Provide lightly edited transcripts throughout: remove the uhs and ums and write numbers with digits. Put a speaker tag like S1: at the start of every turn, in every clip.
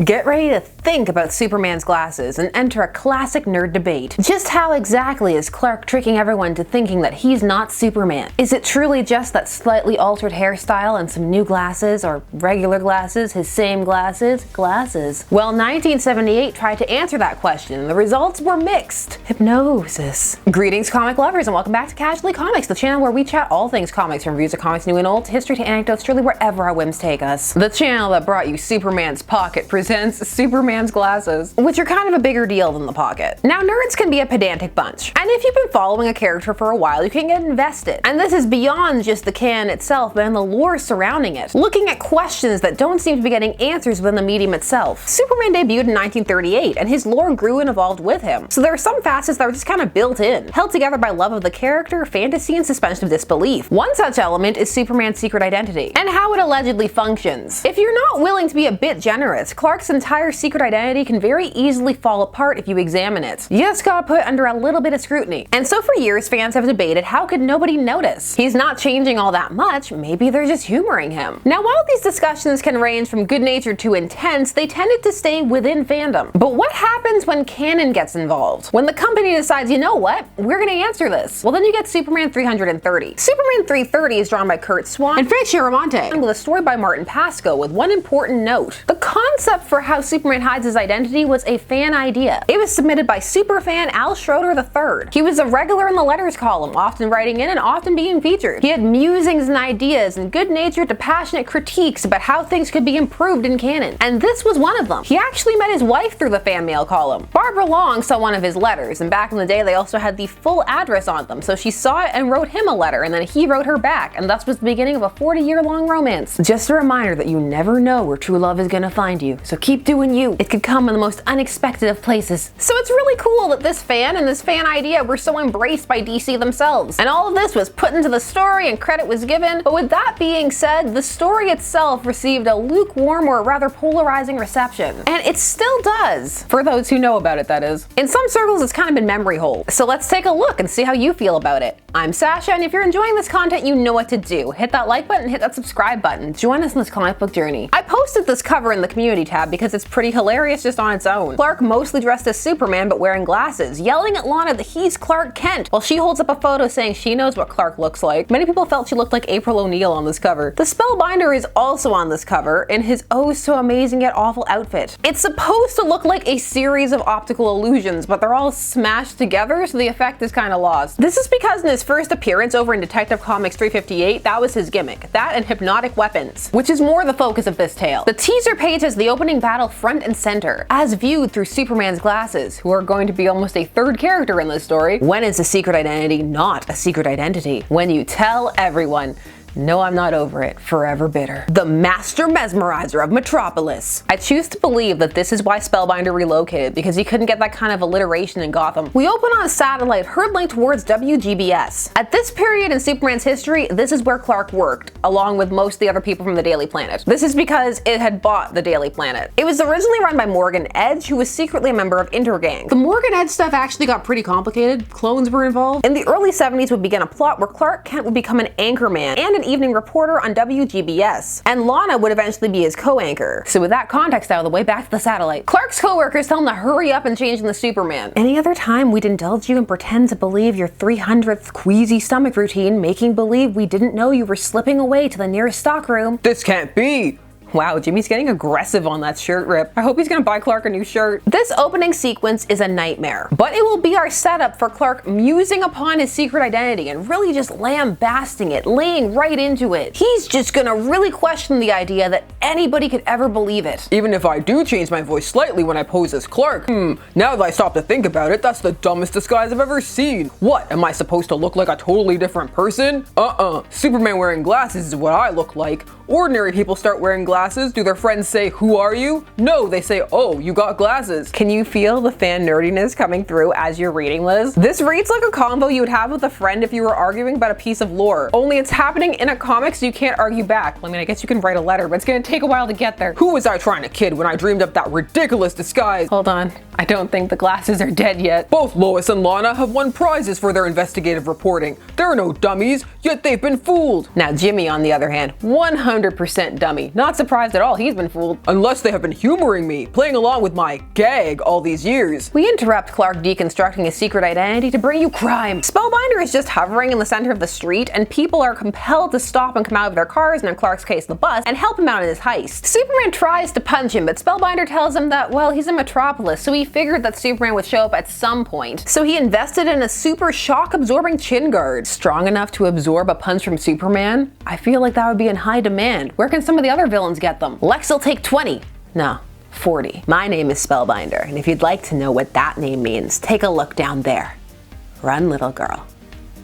S1: Get ready to think about Superman's glasses and enter a classic nerd debate. Just how exactly is Clark tricking everyone to thinking that he's not Superman? Is it truly just that slightly altered hairstyle and some new glasses, or regular glasses, his same glasses? Well, 1978 tried to answer that question, and the results were mixed. Hypnosis. Greetings, comic lovers, and welcome back to Casually Comics, the channel where we chat all things comics, from reviews of comics new and old, to history to anecdotes, truly wherever our whims take us. The channel that brought you Superman's Pocket presents Superman's glasses, which are kind of a bigger deal than the pocket. Now, nerds can be a pedantic bunch, and if you've been following a character for a while, you can get invested. And this is beyond just the canon itself, but in the lore surrounding it, looking at questions that don't seem to be getting answers within the medium itself. Superman debuted in 1938, and his lore grew and evolved with him. So there are some facets that are just kind of built in, held together by love of the character, fantasy, and suspension of disbelief. One such element is Superman's secret identity, and how it allegedly functions. If you're not willing to be a bit generous, Clark's entire secret identity can very easily fall apart if you examine it. You just gotta put under a little bit of scrutiny. And so for years, fans have debated, how could nobody notice? He's not changing all that much, maybe they're just humoring him. Now, while these discussions can range from good-natured to intense, they tended to stay within fandom. But what happens when canon gets involved? When the company decides, you know what, we're gonna answer this. Well, then you get Superman 330. Superman 330 is drawn by Kurt Swan and Frank Chiaramonte, with a story by Martin Pasco, with one important note. The concept for how Superman hides his identity was a fan idea. It was submitted by superfan Al Schroeder III. He was a regular in the letters column, often writing in and often being featured. He had musings and ideas and good-natured to passionate critiques about how things could be improved in canon, and this was one of them. He actually met his wife through the fan mail column. Barbara Long saw one of his letters, and back in the day they also had the full address on them, so she saw it and wrote him a letter, and then he wrote her back, and thus was the beginning of a 40-year-long romance. Just a reminder that you never know where true love is gonna find you, so keep doing you. It could come in the most unexpected of places. So it's really cool that this fan and this fan idea were so embraced by DC themselves. And all of this was put into the story and credit was given. But with that being said, the story itself received a lukewarm or rather polarizing reception. And it still does. For those who know about it, that is. In some circles, it's kind of been memory hole. So let's take a look and see how you feel about it. I'm Sasha, and if you're enjoying this content, you know what to do. Hit that like button, hit that subscribe button. Join us in this comic book journey. I posted this cover in the community tab because it's pretty hilarious just on its own. Clark mostly dressed as Superman but wearing glasses, yelling at Lana that he's Clark Kent, while she holds up a photo saying she knows what Clark looks like. Many people felt she looked like April O'Neil on this cover. The Spellbinder is also on this cover in his oh so amazing yet awful outfit. It's supposed to look like a series of optical illusions, but they're all smashed together, so the effect is kind of lost. This is because in his first appearance over in Detective Comics 358, that was his gimmick. That and hypnotic weapons, which is more the focus of this tale. The teaser page has the opening battle front and center, as viewed through Superman's glasses, who are going to be almost a third character in this story. When is a secret identity not a secret identity? When you tell everyone, no, I'm not over it, forever bitter. The master mesmerizer of Metropolis. I choose to believe that this is why Spellbinder relocated, because he couldn't get that kind of alliteration in Gotham. We open on a satellite hurtling towards WGBS. At this period in Superman's history, this is where Clark worked, along with most of the other people from the Daily Planet. This is because it had bought the Daily Planet. It was originally run by Morgan Edge, who was secretly a member of Intergang. The Morgan Edge stuff actually got pretty complicated. Clones were involved. In the early 70s would begin a plot where Clark Kent would become an anchorman and an evening reporter on WGBS, and Lana would eventually be his co-anchor. So with that context out of the way, back to the satellite. Clark's co-workers tell him to hurry up and change into Superman. Any other time we'd indulge you and pretend to believe your 300th queasy stomach routine, making believe we didn't know you were slipping away to the nearest stockroom. This can't be! Wow, Jimmy's getting aggressive on that shirt rip. I hope he's gonna buy Clark a new shirt. This opening sequence is a nightmare, but it will be our setup for Clark musing upon his secret identity and really just lambasting it, laying right into it. He's just gonna really question the idea that anybody could ever believe it. Even if I do change my voice slightly when I pose as Clark, now that I stop to think about it, that's the dumbest disguise I've ever seen. What, am I supposed to look like a totally different person? Superman wearing glasses is what I look like. Ordinary people start wearing glasses. Do their friends say, "Who are you?" No, they say, "Oh, you got glasses." Can you feel the fan nerdiness coming through as you're reading this? This reads like a convo you would have with a friend if you were arguing about a piece of lore. Only it's happening in a comic, so you can't argue back. I mean, I guess you can write a letter, but it's gonna take a while to get there. Who was I trying to kid when I dreamed up that ridiculous disguise? Hold on. I don't think the glasses are dead yet. Both Lois and Lana have won prizes for their investigative reporting. They're no dummies, yet they've been fooled. Now Jimmy, on the other hand, 100% dummy. Not surprised surprised at all he's been fooled.
S2: Unless they have been humoring me, playing along with my gag all these years.
S1: We interrupt Clark deconstructing his secret identity to bring you crime. Spellbinder is just hovering in the center of the street, and people are compelled to stop and come out of their cars, and in Clark's case the bus, and help him out in his heist. Superman tries to punch him, but Spellbinder tells him that, well, he's in Metropolis, so he figured that Superman would show up at some point. So he invested in a super shock-absorbing chin guard. Strong enough to absorb a punch from Superman? I feel like that would be in high demand. Where can some of the other villains get them? Lex will take 20. No. 40. My name is Spellbinder, and if you'd like to know what that name means, take a look down there. Run, little girl.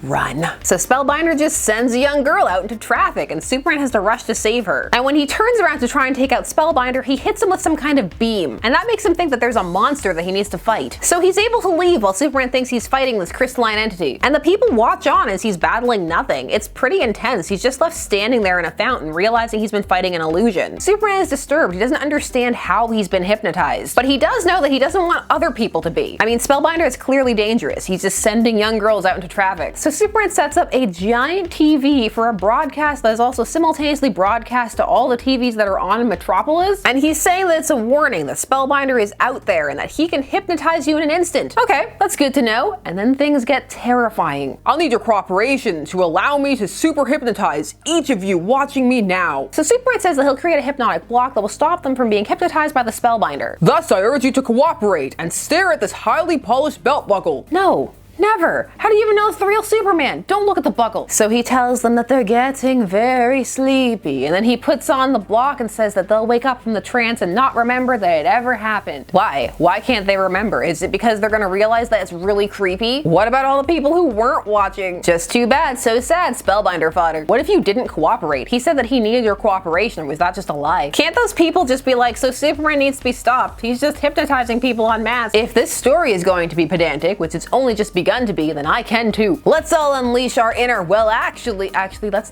S1: Run. So Spellbinder just sends a young girl out into traffic, and Superman has to rush to save her. And when he turns around to try and take out Spellbinder, he hits him with some kind of beam, and that makes him think that there's a monster that he needs to fight. So he's able to leave while Superman thinks he's fighting this crystalline entity. And the people watch on as he's battling nothing. It's pretty intense. He's just left standing there in a fountain, realizing he's been fighting an illusion. Superman is disturbed. He doesn't understand how he's been hypnotized. But he does know that he doesn't want other people to be. I mean, Spellbinder is clearly dangerous. He's just sending young girls out into traffic. So Superman sets up a giant TV for a broadcast that is also simultaneously broadcast to all the TVs that are on in Metropolis, and he's saying that it's a warning that Spellbinder is out there and that he can hypnotize you in an instant. Okay, that's good to know. And then things get terrifying.
S2: I'll need your cooperation to allow me to super hypnotize each of you watching me now.
S1: So Superman says that he'll create a hypnotic block that will stop them from being hypnotized by the Spellbinder.
S2: Thus, I urge you to cooperate and stare at this highly polished belt buckle.
S1: No. Never! How do you even know it's the real Superman? Don't look at the buckle. So he tells them that they're getting very sleepy, and then he puts on the block and says that they'll wake up from the trance and not remember that it ever happened. Why? Why can't they remember? Is it because they're gonna realize that it's really creepy? What about all the people who weren't watching? Just too bad, so sad, Spellbinder fodder. What if you didn't cooperate? He said that he needed your cooperation, or was that just a lie? Can't those people just be like, so Superman needs to be stopped? He's just hypnotizing people en masse. If this story is going to be pedantic, which it's only just begun to be, then I can too. Let's all unleash our inner, well actually let's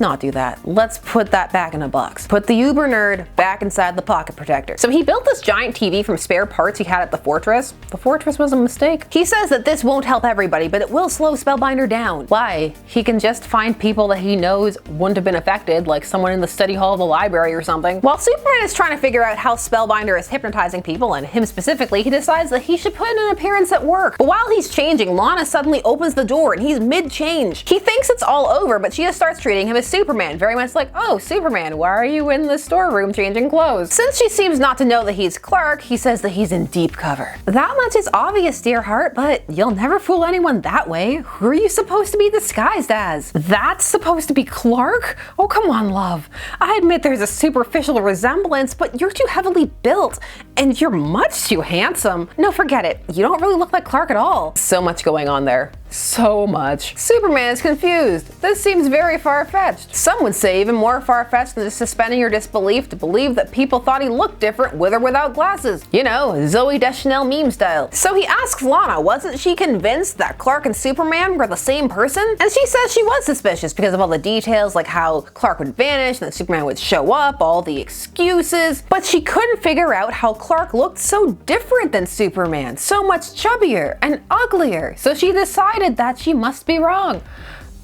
S1: not do that. Let's put that back in a box. Put the uber nerd back inside the pocket protector. So he built this giant TV from spare parts he had at the fortress. The fortress was a mistake. He says that this won't help everybody, but it will slow Spellbinder down. Why? He can just find people that he knows wouldn't have been affected, like someone in the study hall of the library or something. While Superman is trying to figure out how Spellbinder is hypnotizing people, and him specifically, he decides that he should put in an appearance at work. But while he's changing, Lana suddenly opens the door and he's mid-change. He thinks it's all over, but she just starts treating him as Superman, very much like, oh, Superman, why are you in the storeroom changing clothes? Since she seems not to know that he's Clark, he says that he's in deep cover. That much is obvious, dear heart, but you'll never fool anyone that way. Who are you supposed to be disguised as? That's supposed to be Clark? Oh, come on, love. I admit there's a superficial resemblance, but you're too heavily built, and you're much too handsome. No, forget it. You don't really look like Clark at all. So much going on there. So much. Superman is confused. This seems very far-fetched. Some would say even more far-fetched than just suspending your disbelief to believe that people thought he looked different with or without glasses. You know, Zooey Deschanel meme style. So he asks Lana, wasn't she convinced that Clark and Superman were the same person? And she says she was suspicious because of all the details, like how Clark would vanish and then Superman would show up, all the excuses. But she couldn't figure out how Clark looked so different than Superman, so much chubbier and uglier. So she decided that she must be wrong.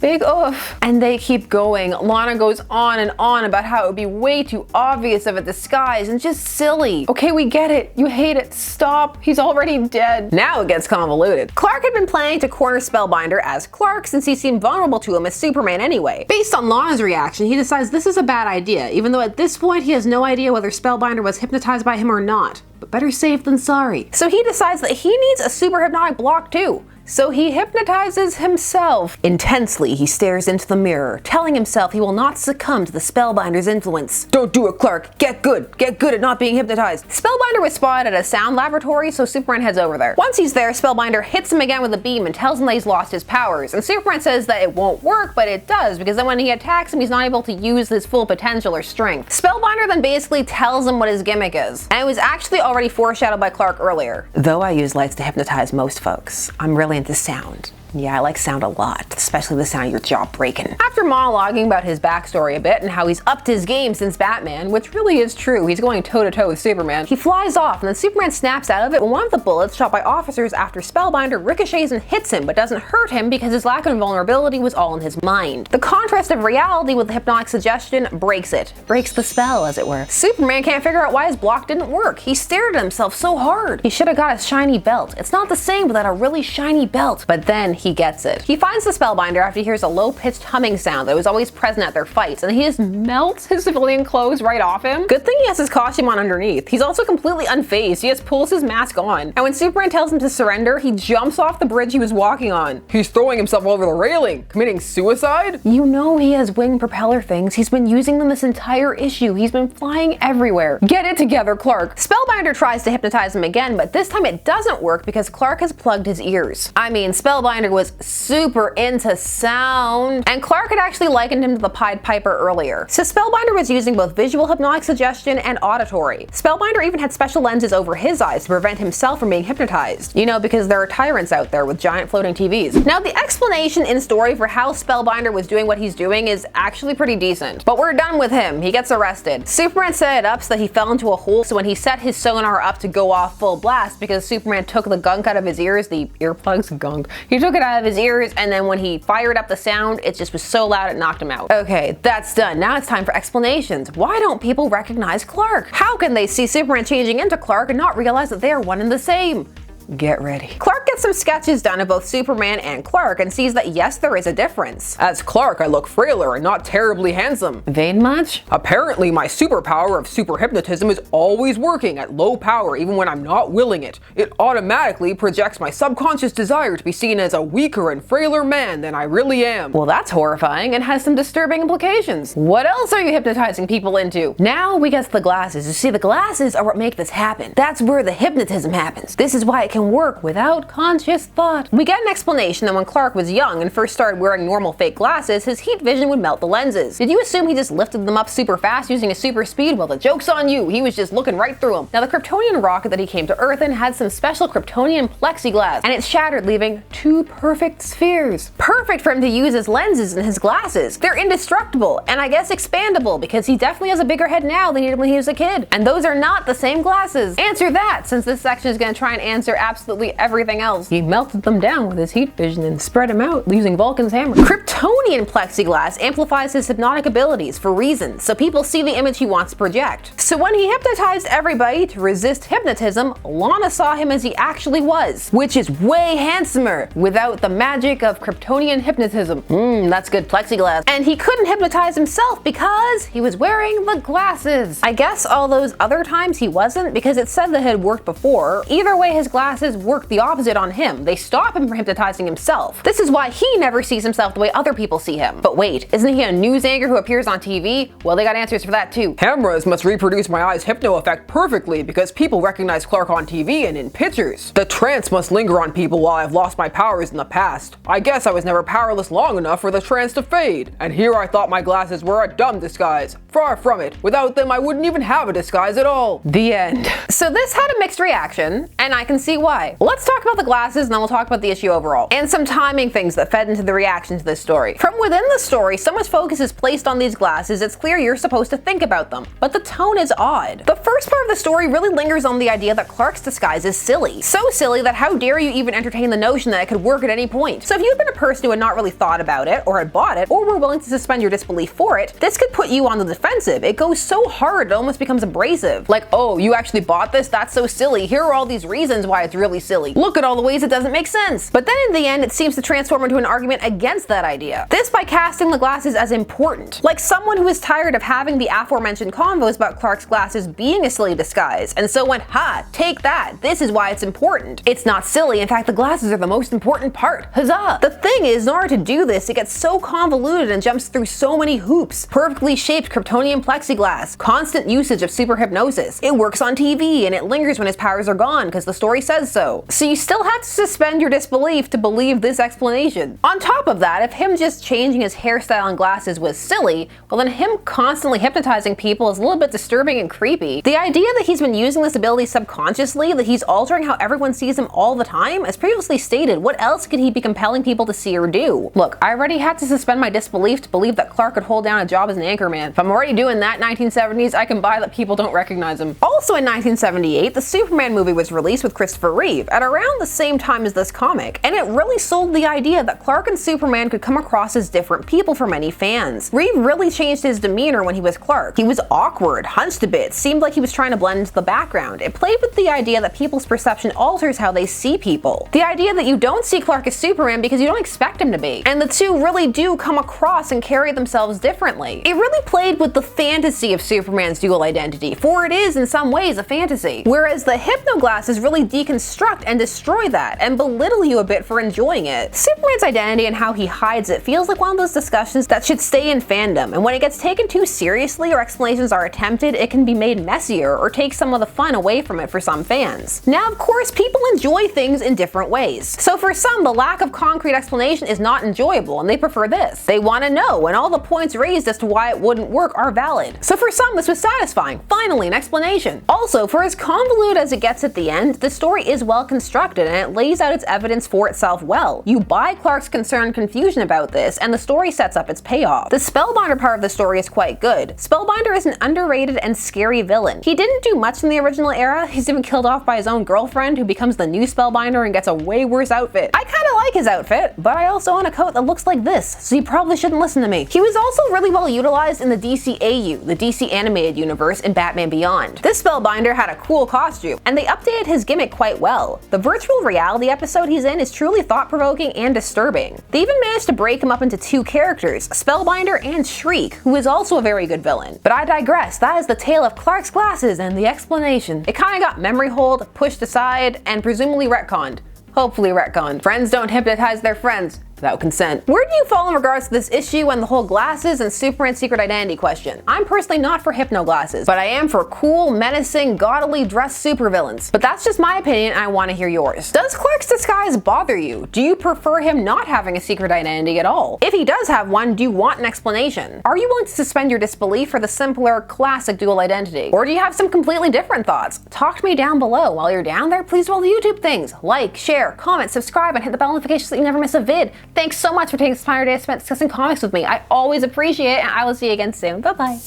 S1: Big oof. And they keep going. Lana goes on and on about how it would be way too obvious of a disguise and just silly. Okay, we get it. You hate it. Stop. He's already dead. Now it gets convoluted. Clark had been planning to corner Spellbinder as Clark since he seemed vulnerable to him as Superman anyway. Based on Lana's reaction, he decides this is a bad idea, even though at this point he has no idea whether Spellbinder was hypnotized by him or not. But better safe than sorry. So he decides that he needs a super hypnotic block too. So he hypnotizes himself. Intensely, he stares into the mirror, telling himself he will not succumb to the Spellbinder's influence. Don't do it, Clark. Get good. Get good at not being hypnotized. Spellbinder was spotted at a sound laboratory, so Superman heads over there. Once he's there, Spellbinder hits him again with a beam and tells him that he's lost his powers. And Superman says that it won't work, but it does, because then when he attacks him, he's not able to use his full potential or strength. Spellbinder then basically tells him what his gimmick is. And it was actually already foreshadowed by Clark earlier. Though I use lights to hypnotize most folks, I'm really into sound. Yeah, I like sound a lot, especially the sound of your jaw breaking. After monologuing about his backstory a bit and how he's upped his game since Batman, which really is true, he's going toe-to-toe with Superman, he flies off and then Superman snaps out of it when one of the bullets shot by officers after Spellbinder ricochets and hits him but doesn't hurt him because his lack of invulnerability was all in his mind. The contrast of reality with the hypnotic suggestion breaks it. Breaks the spell, as it were. Superman can't figure out why his block didn't work. He stared at himself so hard. He should have got a shiny belt. It's not the same without a really shiny belt. But then he gets it. He finds the Spellbinder after he hears a low-pitched humming sound that was always present at their fights, and he just melts his civilian clothes right off him. Good thing he has his costume on underneath. He's also completely unfazed. He just pulls his mask on. And when Superman tells him to surrender, he jumps off the bridge he was walking on.
S2: He's throwing himself over the railing, committing suicide?
S1: You know he has wing propeller things. He's been using them this entire issue. He's been flying everywhere.
S2: Get it together, Clark.
S1: Spellbinder tries to hypnotize him again, but this time it doesn't work because Clark has plugged his ears. I mean, Spellbinder was super into sound, and Clark had actually likened him to the Pied Piper earlier. So Spellbinder was using both visual hypnotic suggestion and auditory. Spellbinder even had special lenses over his eyes to prevent himself from being hypnotized. You know, because there are tyrants out there with giant floating TVs. Now, the explanation in story for how Spellbinder was doing what he's doing is actually pretty decent. But we're done with him. He gets arrested. Superman set it up so that he fell into a hole, so when he set his sonar up to go off full blast because Superman took the gunk out of his ears, the earplugs, gunk. He took it out of his ears, and then when he fired up the sound, it just was so loud it knocked him out. Okay, that's done. Now it's time for explanations. Why don't people recognize Clark? How can they see Superman changing into Clark and not realize that they are one and the same? Get ready. Clark gets some sketches done of both Superman and Clark and sees that yes, there is a difference.
S2: As Clark, I look frailer and not terribly handsome.
S1: Vain much?
S2: Apparently, my superpower of super hypnotism is always working at low power even when I'm not willing it. It automatically projects my subconscious desire to be seen as a weaker and frailer man than I really am.
S1: Well, that's horrifying and has some disturbing implications. What else are you hypnotizing people into? Now we get to the glasses. You see, the glasses are what make this happen. That's where the hypnotism happens. This is why it can work without conscious thought. We get an explanation that when Clark was young and first started wearing normal fake glasses, his heat vision would melt the lenses. Did you assume he just lifted them up super fast using a super speed? Well, the joke's on you. He was just looking right through them. Now, the Kryptonian rocket that he came to Earth in had some special Kryptonian plexiglass, and it shattered, leaving two perfect spheres. Perfect for him to use as lenses in his glasses. They're indestructible, and I guess expandable, because he definitely has a bigger head now than he did when he was a kid. And those are not the same glasses. Answer that, since this section is going to try and answer absolutely everything else. He melted them down with his heat vision and spread them out using Vulcan's hammer. Kryptonian plexiglass amplifies his hypnotic abilities for reasons, so people see the image he wants to project. So when he hypnotized everybody to resist hypnotism, Lana saw him as he actually was, which is way handsomer without the magic of Kryptonian hypnotism. That's good plexiglass. And he couldn't hypnotize himself because he was wearing the glasses. I guess all those other times he wasn't, because it said that it had worked before. Either way, his glasses work the opposite on him. They stop him from hypnotizing himself. This is why he never sees himself the way other people see him. But wait, isn't he a news anchor who appears on TV? Well, they got answers for that too.
S2: Cameras must reproduce my eyes' hypno effect perfectly because people recognize Clark on TV and in pictures. The trance must linger on people while I've lost my powers in the past. I guess I was never powerless long enough for the trance to fade. And here I thought my glasses were a dumb disguise. Far from it. Without them, I wouldn't even have a disguise at all.
S1: The end. So this had a mixed reaction, and I can see why. Let's talk about the glasses and then we'll talk about the issue overall. And some timing things that fed into the reaction to this story. From within the story, so much focus is placed on these glasses, it's clear you're supposed to think about them. But the tone is odd. The first part of the story really lingers on the idea that Clark's disguise is silly. So silly that how dare you even entertain the notion that it could work at any point. So if you had been a person who had not really thought about it, or had bought it, or were willing to suspend your disbelief for it, this could put you on the defensive. It goes so hard it almost becomes abrasive. Like, oh, you actually bought this? That's so silly. Here are all these reasons why it's really silly. Look at all the ways it doesn't make sense. But then in the end, it seems to transform into an argument against that idea. This by casting the glasses as important. Like someone who is tired of having the aforementioned convos about Clark's glasses being a silly disguise, and so went, ha, take that. This is why it's important. It's not silly. In fact, the glasses are the most important part. Huzzah! The thing is, in order to do this, it gets so convoluted and jumps through so many hoops. Perfectly shaped Kryptonian plexiglass, constant usage of super hypnosis. It works on TV, and it lingers when his powers are gone because the story says so. So you still have to suspend your disbelief to believe this explanation. On top of that, if him just changing his hairstyle and glasses was silly, well then him constantly hypnotizing people is a little bit disturbing and creepy. The idea that he's been using this ability subconsciously, that he's altering how everyone sees him all the time, as previously stated, what else could he be compelling people to see or do? Look, I already had to suspend my disbelief to believe that Clark could hold down a job as an anchorman. If I'm already doing that 1970s, I can buy that people don't recognize him. Also in 1978, the Superman movie was released with Christopher Reeve at around the same time as this comic, and it really sold the idea that Clark and Superman could come across as different people for many fans. Reeve really changed his demeanor when he was Clark. He was awkward, hunched a bit, seemed like he was trying to blend into the background. It played with the idea that people's perception alters how they see people. The idea that you don't see Clark as Superman because you don't expect him to be. And the two really do come across and carry themselves differently. It really played with the fantasy of Superman's dual identity, for it is in some ways a fantasy. Whereas the hypnoglasses really deconstruct and destroy that, and belittle you a bit for enjoying it. Superman's identity and how he hides it feels like one of those discussions that should stay in fandom, and when it gets taken too seriously or explanations are attempted, it can be made messier or take some of the fun away from it for some fans. Now, of course, people enjoy things in different ways. So for some, the lack of concrete explanation is not enjoyable, and they prefer this. They want to know, and all the points raised as to why it wouldn't work are valid. So for some, this was satisfying. Finally, an explanation. Also, for as convoluted as it gets at the end, the story is well constructed, and it lays out its evidence for itself well. You buy Clark's concern and confusion about this, and the story sets up its payoff. The Spellbinder part of the story is quite good. Spellbinder is an underrated and scary villain. He didn't do much in the original era. He's even killed off by his own girlfriend, who becomes the new Spellbinder and gets a way worse outfit. I kinda like his outfit, but I also own a coat that looks like this, so you probably shouldn't listen to me. He was also really well utilized in the DCAU, the DC animated universe, in Batman Beyond. This Spellbinder had a cool costume, and they updated his gimmick quite well. The virtual reality episode he's in is truly thought-provoking and disturbing. They even managed to break him up into two characters, Spellbinder and Shriek, who is also a very good villain. But I digress, that is the tale of Clark's glasses and the explanation. It kinda got memory holed, pushed aside, and presumably retconned. Hopefully retconned. Friends don't hypnotize their friends without consent. Where do you fall in regards to this issue and the whole glasses and Superman's secret identity question? I'm personally not for hypnoglasses, but I am for cool, menacing, gaudily dressed supervillains. But that's just my opinion, and I want to hear yours. Does Clark's disguise bother you? Do you prefer him not having a secret identity at all? If he does have one, do you want an explanation? Are you willing to suspend your disbelief for the simpler, classic dual identity? Or do you have some completely different thoughts? Talk to me down below. While you're down there, please do all the YouTube things. Like, share, comment, subscribe, and hit the bell notification so that you never miss a vid. Thanks so much for taking this entire day spent discussing comics with me. I always appreciate it, and I will see you again soon. Bye-bye.